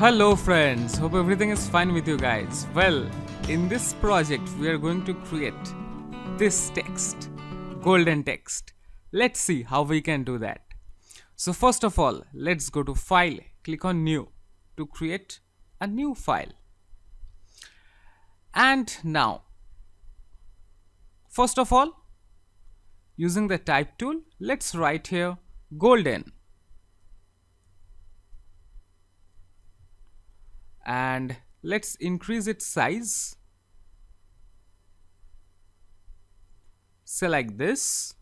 Hello friends, hope everything is fine with you guys. Well, in this project we are going to create this text, golden text. Let's see how we can do that. So first of all, let's go to file, click on new to create a new file. And now, first of all, using the type tool, let's write here golden. And let's increase its size. Say like this,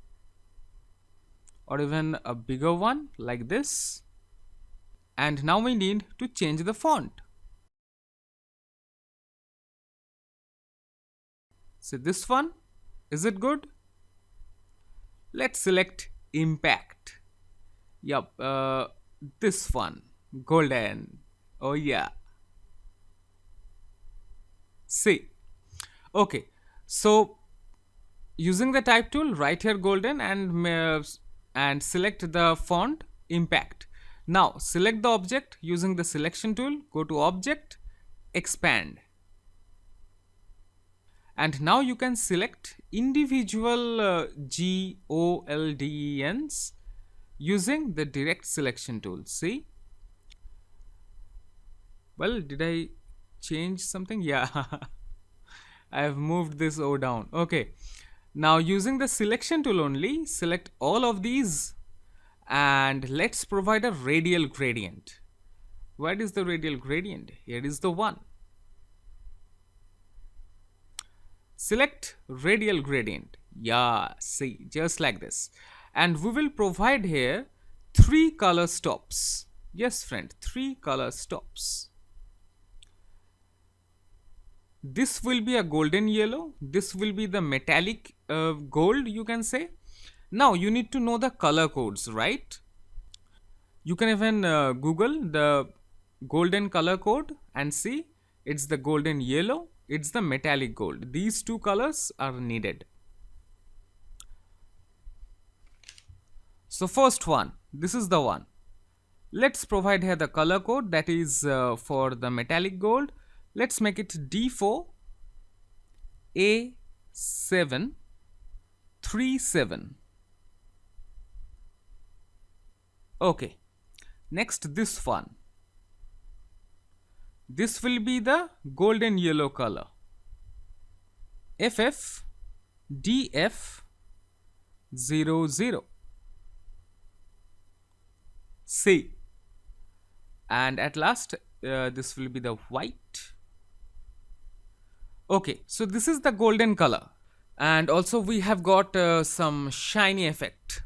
or even a bigger one like this. And now we need to change the font. So this one, is it good? Let's select impact. Yup, this one, golden. Oh yeah. See, okay, so using the type tool, write here golden and select the font impact. Now select the object using the selection tool, go to object, expand, and now you can select individual goldens using the direct selection tool. See, well, did I change something? Yeah. I have moved this O down. Okay, now using the selection tool only, select all of these and let's provide a radial gradient. Where is the radial gradient? Here is the one. Select radial gradient. Yeah, see, just like this. And we will provide here 3 color stops. Yes friend, 3 color stops. This will be a golden yellow, this will be the metallic gold, you can say. Now you need to know the color codes, right? You can even Google the golden color code and see it's the golden yellow, it's the metallic gold. These 2 colors are needed. So first one, this is the one. Let's provide here the color code that is for the metallic gold. Let's make it D4 A737. Okay, next this one. This will be the golden yellow color. FF DF00. C. And at last this will be the white. Okay, so this is the golden color, and also we have got some shiny effect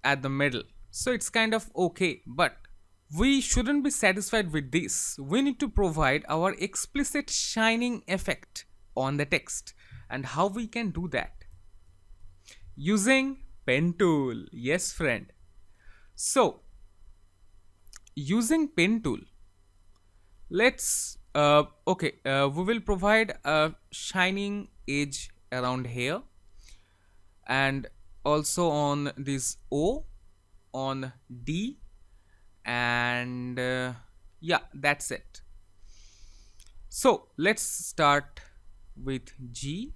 at the middle, so it's kind of okay, but we shouldn't be satisfied with this. We need to provide our explicit shining effect on the text. And how we can do that? Using pen tool. Yes friend. So using pen tool, let's we will provide a shining edge around here and also on this O, on D, and yeah, that's it. So let's start with G.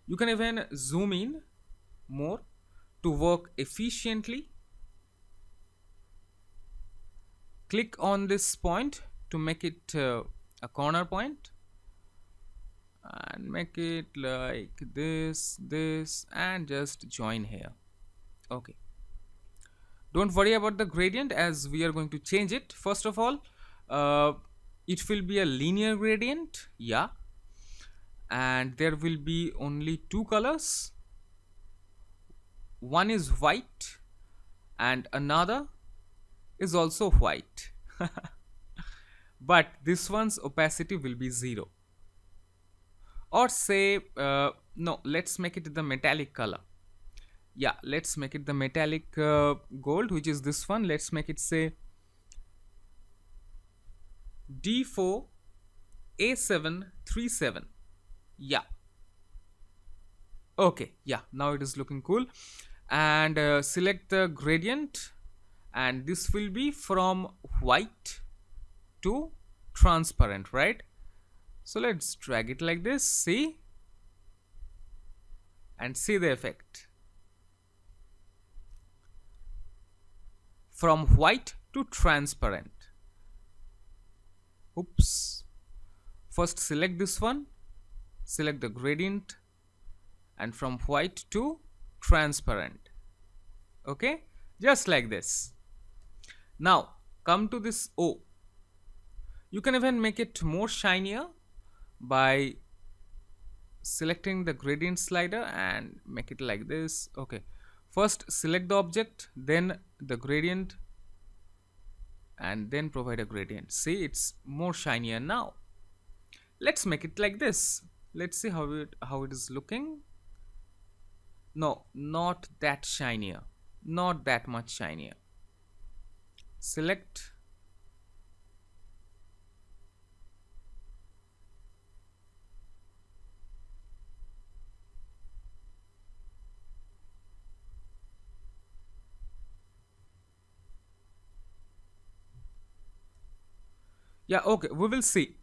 You can even zoom in more to work efficiently. Click on this point to make it a corner point and make it like this, and just join here. Okay, don't worry about the gradient as we are going to change it. First of all, it will be a linear gradient, yeah, and there will be only 2 colors. One is white and another is also white. But this one's opacity will be 0. Or say, no, let's make it the metallic color. Yeah, let's make it the metallic gold, which is this one. Let's make it say D4 A737. Yeah. Okay, yeah, now it is looking cool. and select the gradient, and this will be from white to transparent, right? So let's drag it like this, see, and see the effect. From white to transparent. Oops. First select this one, select the gradient, and from white to transparent. Okay, just like this. Now come to this O. You can even make it more shinier by selecting the gradient slider and make it like this. Okay, first select the object, then the gradient, and then provide a gradient. See, it's more shinier now. Let's make it like this. Let's see how it is looking. No, not that shinier, not that much shinier. Select, yeah, okay, we will see.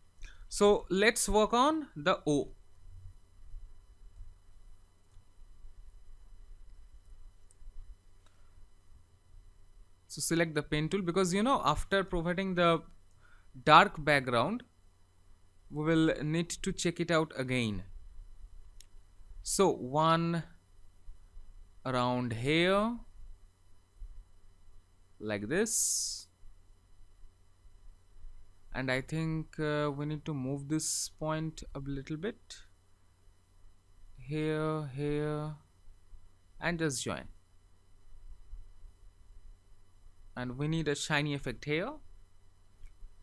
So let's work on the O. So select the pen tool, because after providing the dark background we will need to check it out again. So one around here like this, and I think we need to move this point a little bit here, and just join. And we need a shiny effect here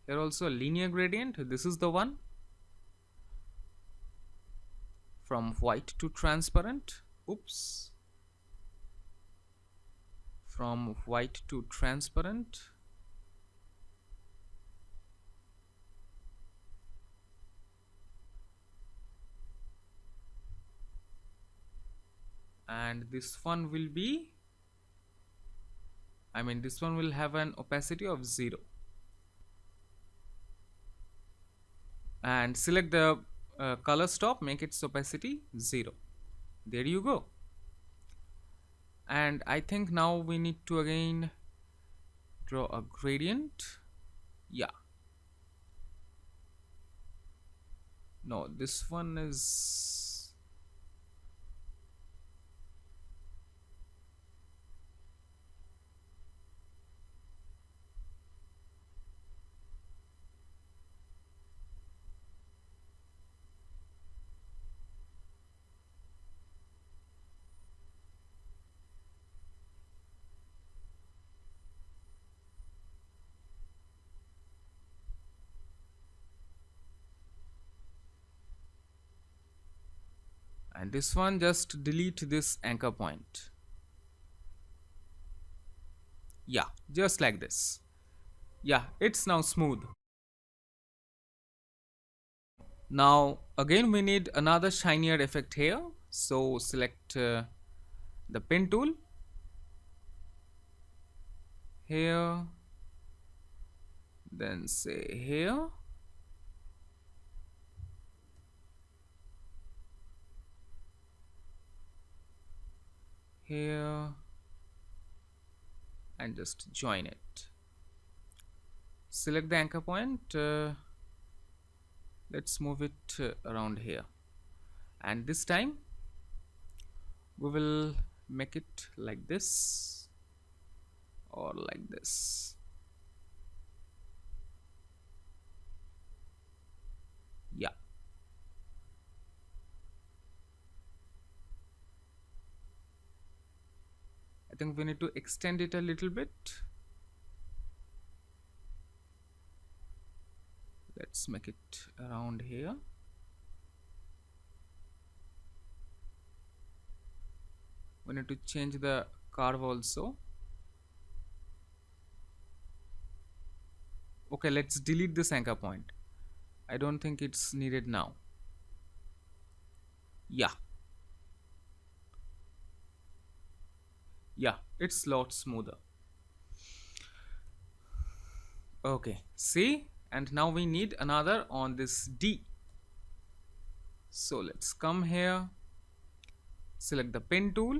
also, a linear gradient. This is the one, from white to transparent. Oops. From white to transparent. And this one will be, this one will have an opacity of 0. And select the color stop, make its opacity 0. There you go. And I think now we need to again draw a gradient. Yeah. No, this one is, and this one, just delete this anchor point. Yeah, just like this. Yeah, it's now smooth. Now again we need another shinier effect here, so select the pen tool here, then say here, and just join it. Select the anchor point, let's move it around here, and this time we will make it like this or like this. Yeah, I think we need to extend it a little bit. Let's make it around here. We need to change the curve also. Okay, let's delete this anchor point. I don't think it's needed now. Yeah. Yeah, it's lot smoother. Okay, see, and now we need another on this D. So let's come here, select the pen tool.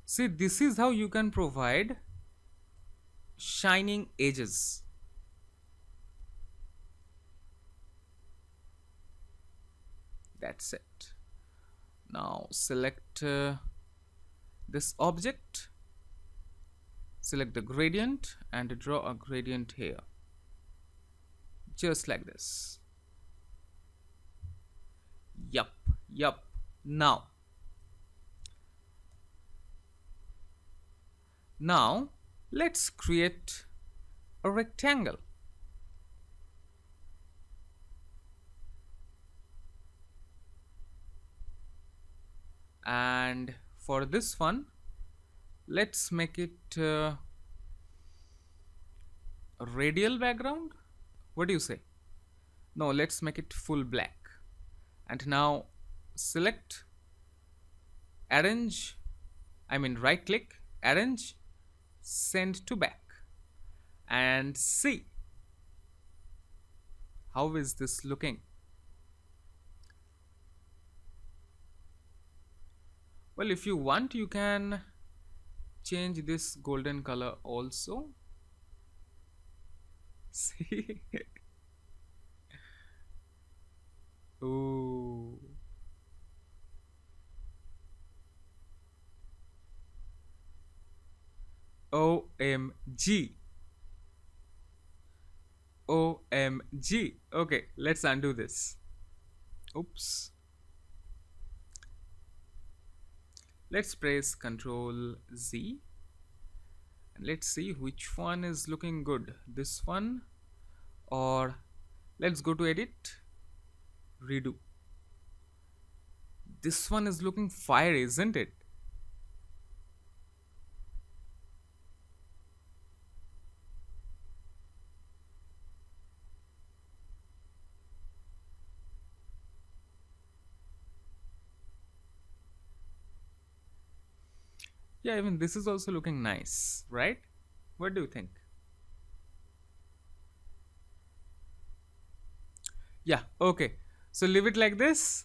See, this is how you can provide shining edges. That's it. Now select this object, select the gradient and draw a gradient here, just like this. Yup, yup. Now let's create a rectangle. And for this one, let's make it a radial background. What do you say? No, let's make it full black. And now select, arrange, right click, arrange, send to back, and see how is this looking. Well, if you want, you can change this golden color also. See? Ooh. OMG. OMG. Okay, let's undo this. Oops. Let's press Ctrl Z and let's see which one is looking good. This one, or let's go to edit, redo. This one is looking fiery, isn't it? Yeah, even this is also looking nice, right? What do you think? Yeah, okay. So leave it like this.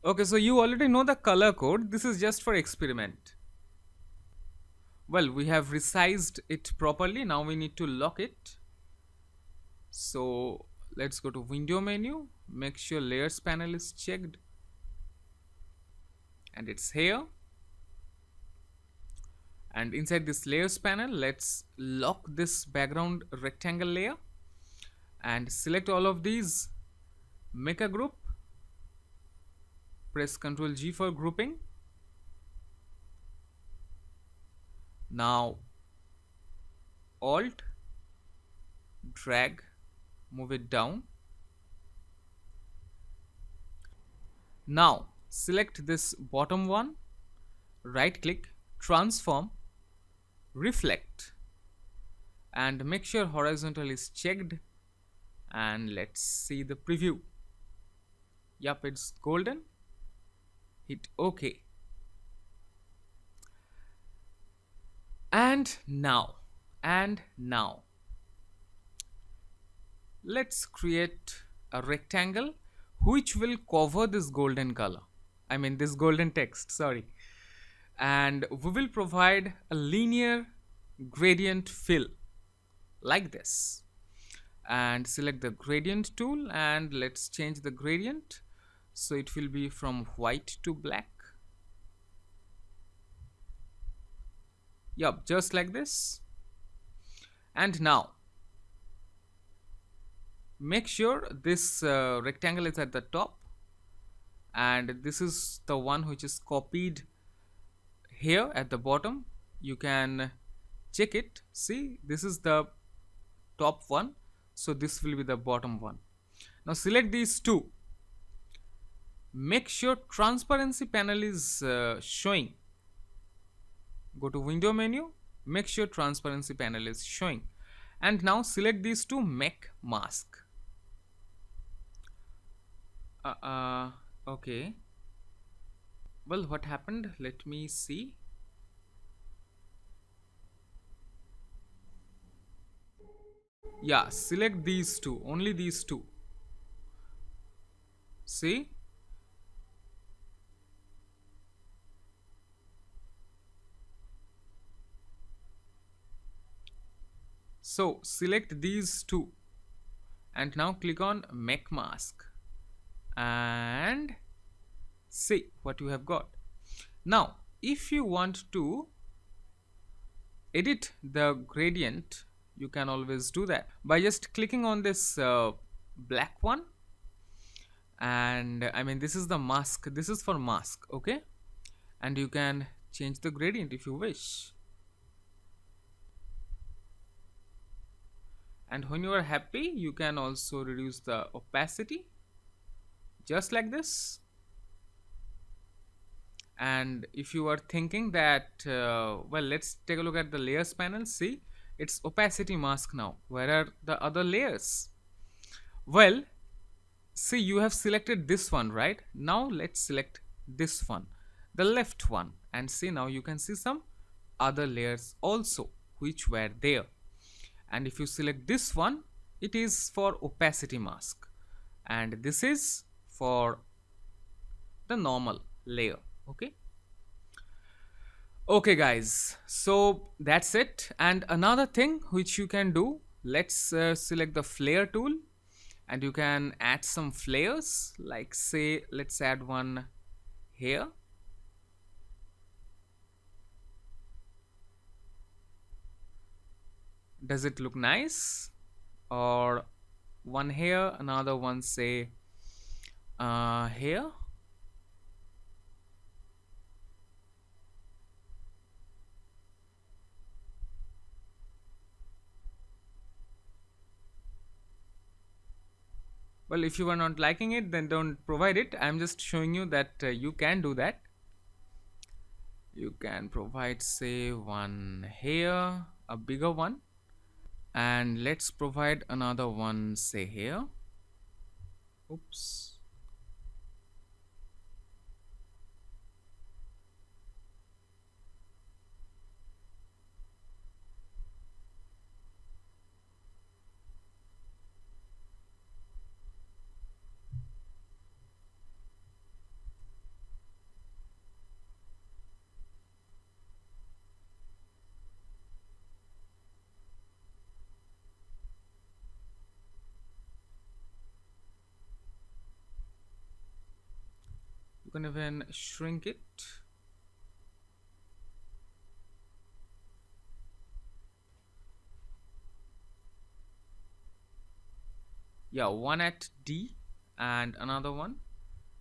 Okay, so you already know the color code. This is just for experiment. Well, we have resized it properly. Now we need to lock it. So let's go to window menu. Make sure layers panel is checked. And it's here. And inside this layers panel, let's lock this background rectangle layer. And select all of these. Make a group. Press Ctrl G for grouping. Now Alt, drag, move it down. Now select this bottom one, right click, transform, reflect, and make sure horizontal is checked, and let's see the preview. Yup, it's golden. Hit OK. And now let's create a rectangle which will cover this golden color, this golden text, sorry. And we will provide a linear gradient fill like this, and select the gradient tool, and let's change the gradient so it will be from white to black. Yup, just like this. And now make sure this rectangle is at the top, and this is the one which is copied here at the bottom. You can check it. See, this is the top one, so this will be the bottom one. Now select these two. Make sure transparency panel is showing. Go to window menu, make sure transparency panel is showing, and now select these two, make mask. Okay, Well, what happened? Let me see. Yeah, select these two, only these two. See? So select these two and now click on make mask and see what you have got. Now, if you want to edit the gradient, you can always do that by just clicking on this black one. And I mean, this is the mask, this is for mask, okay? And you can change the gradient if you wish. And when you are happy, you can also reduce the opacity just like this. And if you are thinking that well, let's take a look at the layers panel. See, it's opacity mask now. Where are the other layers? Well, see, you have selected this one, right? Now let's select this one, the left one, and see, now you can see some other layers also which were there. And if you select this one, it is for opacity mask, and this is for the normal layer. Okay. Okay guys, so that's it. And another thing which you can do, let's select the flare tool and you can add some flares, like say let's add one here. Does it look nice? Or one here, another one say here. Well, if you are not liking it, then don't provide it. I'm just showing you that you can do that. You can provide say one here, a bigger one, and let's provide another one say here. Oops. You can even shrink it. Yeah, one at D and another one.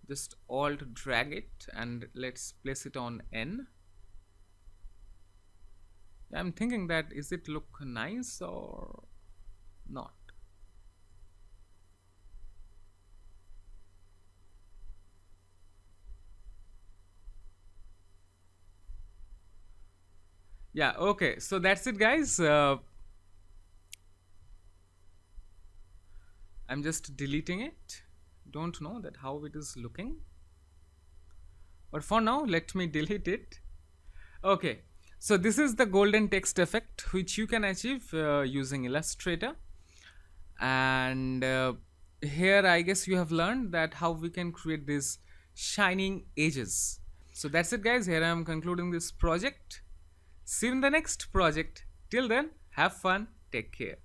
Just alt drag it and let's place it on N. I'm thinking that is it look nice or not? Yeah, okay, so that's it guys. I'm just deleting it. Don't know that how it is looking, but for now let me delete it. Okay, so this is the golden text effect which you can achieve using Illustrator. And here I guess you have learned that how we can create these shining edges. So that's it guys, here I am concluding this project. See you in the next project. Till then, have fun, take care.